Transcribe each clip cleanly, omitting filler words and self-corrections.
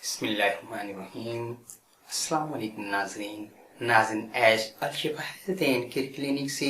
बिस्मिल्लाहिर्रहमानिर्रहीम। अस्सलाम वालेकुम नाज़रीन ऐश अल-शिफ़ा के क्लिनिक से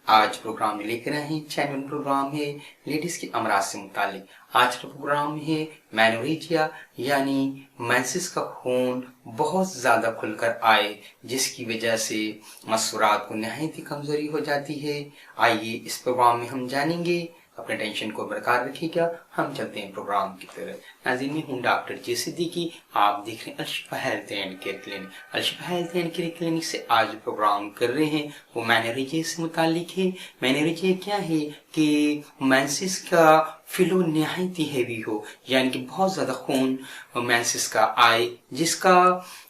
आज प्रोग्राम लेकर आए हैं। चैनल प्रोग्राम है लेडीज़ के अमराज से मुतालिक। आज का प्रोग्राम है मैनोरेजिया यानी मेंसेस का खून बहुत ज़्यादा खुलकर आए, जिसकी वजह से मसूरात को नहायत ही कमज़ोरी हो जाती है। आइए इस प्रोग्राम में हम जानेंगे। अपने टेंशन को बरकरार रखिएगा। हम चलते हैं प्रोग्राम की तरफ। नाज़रीन, मैं हूँ डॉक्टर जे सिद्दीकी। आप देख रहे हैं Al-Shifa health and care clinic. Al-Shifa health and care clinic से आज प्रोग्राम कर रहे हैं वो मैनोरेजिया से मुतालिक है। मैनोरेजिया क्या है कि मेंसेस का फ्लो नहायत ही हैवी हो, यानी कि बहुत ज़्यादा खून मेंसेस का आए, जिसका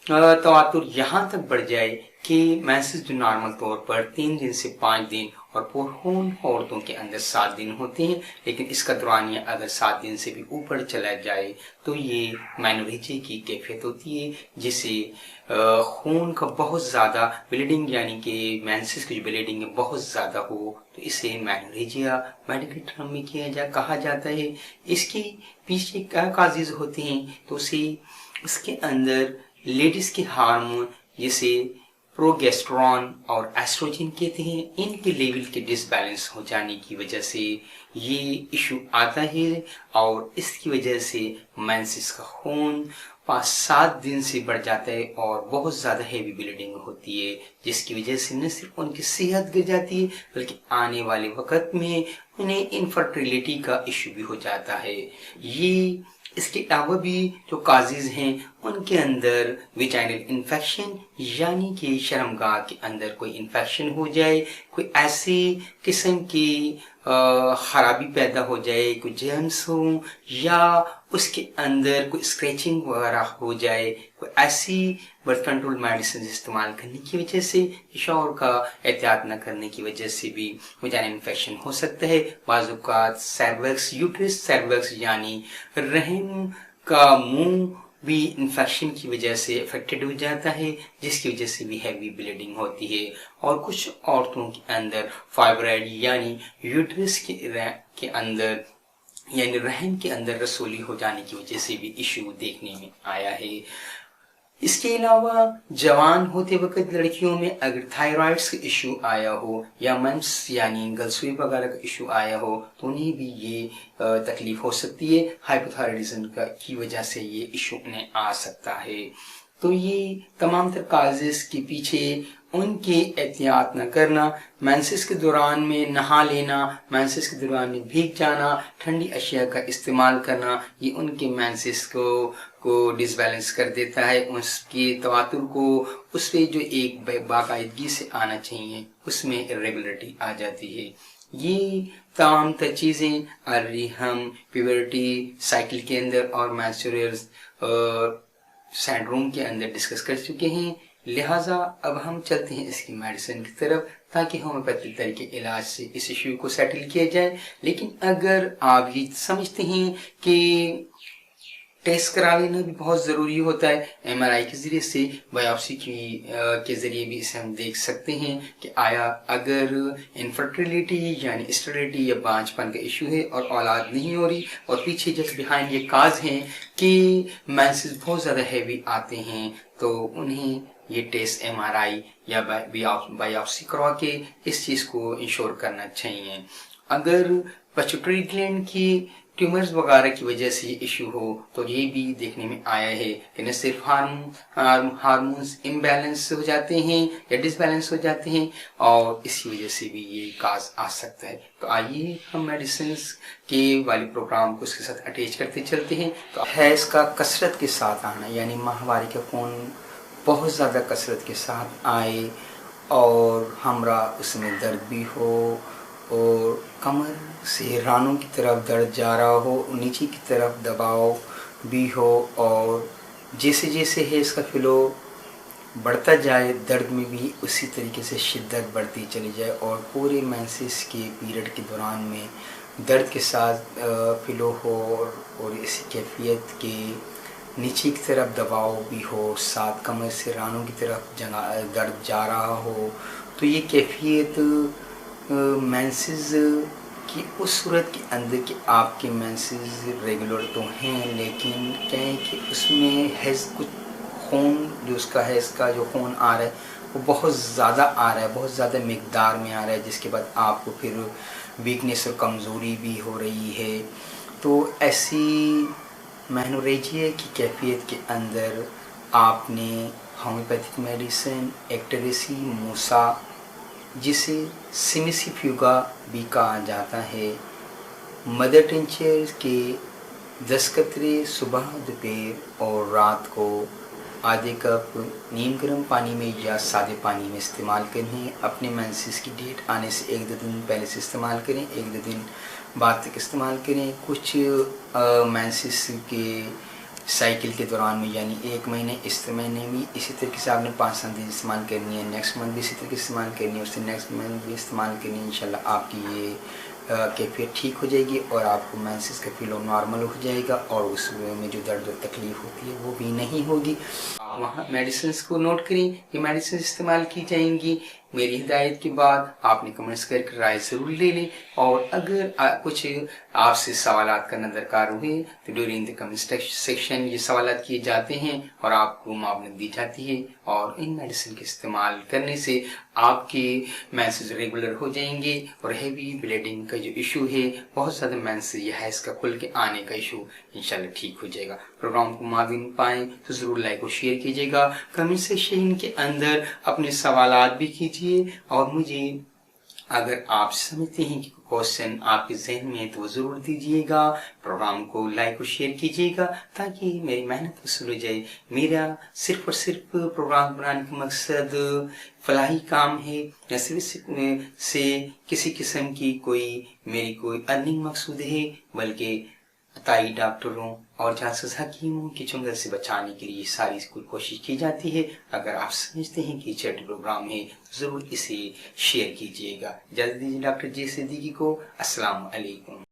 तवातुर यहाँ तक बढ़ जाए कि मेंसेस जो नॉर्मल तौर पर 3 दिन से 5 दिन और पुरखून औरतों के अंदर 7 दिन होते हैं, लेकिन इसका दौरानिया अगर 7 दिन से भी ऊपर चला जाए तो ये मैनोरेजिया की कैफियत होती है, जिसे खून का बहुत ज़्यादा ब्लीडिंग यानी कि मेंसेस की जो ब्लीडिंग है बहुत ज़्यादा हो, तो इसे मैनोरेजिया मेडिकल टर्म में कहा जाता है। इसके पीछे क्या काजेज होते हैं, तो उसके अंदर लेडीज़ के हार्मोन जैसे प्रोगेस्टेरोन और एस्ट्रोजन कहते हैं, इनके लेवल के डिसबैलेंस हो जाने की वजह से ये इशू आता है और इसकी वजह से मेंसेस का खून 5-7 दिन से बढ़ जाता है और बहुत ज़्यादा हेवी ब्लीडिंग होती है, जिसकी वजह से न सिर्फ उनकी सेहत गिर जाती है बल्कि आने वाले वक्त में उन्हें इनफर्टिलिटी का इशू भी हो जाता है। ये इसके अलावा भी जो काजेज हैं उनके अंदर विजाइनल इन्फेक्शन यानी कि शर्मगाह के अंदर कोई इन्फेक्शन हो जाए, कोई ऐसी किस्म की खराबी पैदा हो जाए, कोई जर्म्स हो या उसके अंदर कोई स्क्रैचिंग वगैरह हो जाए, कोई ऐसी बर्थ कंट्रोल मेडिसिन इस्तेमाल करने की वजह से, शौहर का एहतियात न करने की वजह से भी विजाइनल इन्फेक्शन हो सकता है। बाज़-औक़ात सर्विक्स यूट्रस सर्विक्स यानी रहम का मुंह भी इन्फेक्शन की वजह से अफेक्टेड हो जाता है, जिसकी वजह से भी हैवी ब्लीडिंग होती है। और कुछ औरतों के अंदर फाइब्रॉइड यानी यूट्रस के अंदर यानी रहम के अंदर रसोली हो जाने की वजह से भी इशू देखने में आया है। इसके अलावा जवान होते वक्त लड़कियों में अगर थायराइड्स का इशू आया हो या मंस यानी गलसुई वगैरह का इशू आया हो तो उन्हें भी ये तकलीफ हो सकती है। हाइपोथायराइडिज्म की वजह से ये इशू उन्हें आ सकता है। तो ये तमाम तर काजेस के पीछे उनके एहतियात न करना, मेंसेस के दौरान में नहा लेना, मेंसेस के दौरान में भीग जाना, ठंडी अशिया का इस्तेमाल करना, ये उनके मेंसेस को डिसबैलेंस कर देता है। उसके तवातुर को उस पर जो एक बाकायदगी से आना चाहिए उसमें इरेगुलरिटी आ जाती है। ये तमाम तर चीज़ें ऑलरेडी हम प्यूबर्टी साइकिल के अंदर और मैंस्ट्रुअल सिंड्रोम के अंदर डिस्कस कर चुके हैं। लिहाजा अब हम चलते हैं इसकी मेडिसिन की तरफ ताकि होम्योपैथिक तरीके इलाज से इस इशू को सेटल किया जाए। लेकिन अगर आप ये समझते हैं कि टेस्ट करा लेना भी बहुत ज़रूरी होता है, MRI के ज़रिए से, बायोप्सी के ज़रिए भी इसे हम देख सकते हैं कि आया अगर इनफर्टिलिटी यानी स्टेरिलिटी या बांझपन का इशू है और औलाद नहीं हो रही और पीछे जस्ट बिहाइंड ये काज हैं कि मेंसेस बहुत ज़्यादा हैवी आते हैं, तो उन्हें ये टेस्ट MRI या बायोप्सी करवा के इस चीज़ को इंश्योर करना चाहिए। अगर पिट्यूटरी ग्लैंड की ट्यूमर्स वगैरह की वजह से ये इशू हो तो ये भी देखने में आया है कि न सिर्फ हार्मोन्स इम्बैलेंस हो जाते हैं या डिसबैलेंस हो जाते हैं और इसी वजह से भी ये काज आ सकता है। तो आइए हम मेडिसिन के वाले प्रोग्राम को उसके साथ अटैच करते चलते हैं। तो है इसका कसरत के साथ आना, यानी माहवारी का खून बहुत ज़्यादा कसरत के साथ आए और हमरा उसमें दर्द भी हो और कमर से रानों की तरफ दर्द जा रहा हो, नीचे की तरफ दबाव भी हो और जैसे जैसे है इसका फ्लो बढ़ता जाए दर्द में भी उसी तरीके से शिद्दत बढ़ती चली जाए और पूरे मेंसेस के पीरियड के दौरान में दर्द के साथ फ्लो हो और इसी कैफियत के नीचे की तरफ दबाव भी हो, साथ कमर से रानों की तरफ दर्द जा रहा हो, तो ये कैफियत मेंसेस کہ اس صورت کے اندر کہ آپ کے مینسز ریگولر تو ہیں لیکن کیا ہے کہ اس میں حیض کچھ خون جو اس کا حیض کا جو خون آ رہا ہے وہ بہت زیادہ آ رہا ہے، بہت زیادہ مقدار میں آ رہا ہے، جس کے بعد آپ کو پھر ویکنیس اور کمزوری بھی ہو رہی ہے. تو ایسی مینوریجیا کی کیفیت کے اندر آپ نے ہومیوپیتھک میڈیسن ایکٹریسی موسا، جسے سیمیسی فیوگا بھی کہا جاتا ہے، مدر ٹنچر کے 10 قطرے صبح دوپہر اور رات کو آدھے کپ نیم گرم پانی میں یا سادے پانی میں استعمال کریں. اپنے مینسز کی ڈیٹ آنے سے 1-2 دن پہلے سے استعمال کریں، 1-2 دن بعد تک استعمال کریں. کچھ مینسز کے سائیکل کے دوران میں یعنی 1 مہینے، اس مہینے بھی اسی طریقے سے آپ نے 5-7 دن استعمال کرنی ہے، نیکسٹ منتھ بھی اسی طریقے سے استعمال کرنی ہے، اس سے نیکسٹ منتھ بھی استعمال کرنی ہے. انشاءاللہ آپ کی یہ کیفیت ٹھیک ہو جائے گی اور آپ کو مینسز کا فلو نارمل ہو جائے گا اور اس میں جو درد اور تکلیف ہوتی ہے وہ بھی نہیں ہوگی. وہاں میڈیسنس کو نوٹ کریں، یہ میڈیسن استعمال کی جائیں گی. میری ہدایت کے بعد آپ نے کمنٹس کر کے رائے ضرور لے لیں، اور اگر کچھ آپ سے سوالات کرنا درکار ہوئے تو ڈیورنگ دی کمنٹ سیکشن یہ سوالات کیے جاتے ہیں اور آپ کو معاونت دی جاتی ہے. اور ان میڈیسن کے استعمال کرنے سے آپ کے مینسز ریگولر ہو جائیں گے اور ہیوی بلیڈنگ کا جو ایشو ہے، بہت زیادہ مینسز یا حیض کا کھل کے آنے کا ایشو انشاءاللہ ٹھیک ہو جائے گا. پروگرام کو معاون پائیں تو ضرور لائک اور شیئر کیجیے گا. کمنٹ سیکشن کے اندر اپنے سوالات بھی کیجیے، اور مجھے اگر آپ سمجھتے ہیں کہ کوشچن آپ کے ذہن میں ہے تو وہ ضرور دیجیے گا. پروگرام کو لائک اور شیئر کیجیے گا تاکہ میری محنت وصول ہو جائے. میرا صرف اور صرف پروگرام بنانے کا مقصد فلاحی کام ہے، نہ صرف سے کسی قسم کی میری کوئی ارننگ مقصود ہے، بلکہ عطائی ڈاکٹروں اور جاسوس حکیموں کی چنگل سے بچانے کے لیے ساری کوشش کی جاتی ہے. اگر آپ سمجھتے ہیں کہ چیریٹی پروگرام ہے تو ضرور اسے شیئر کیجیے گا. اجازت دیجیے ڈاکٹر جے صدیقی کو. السلام علیکم.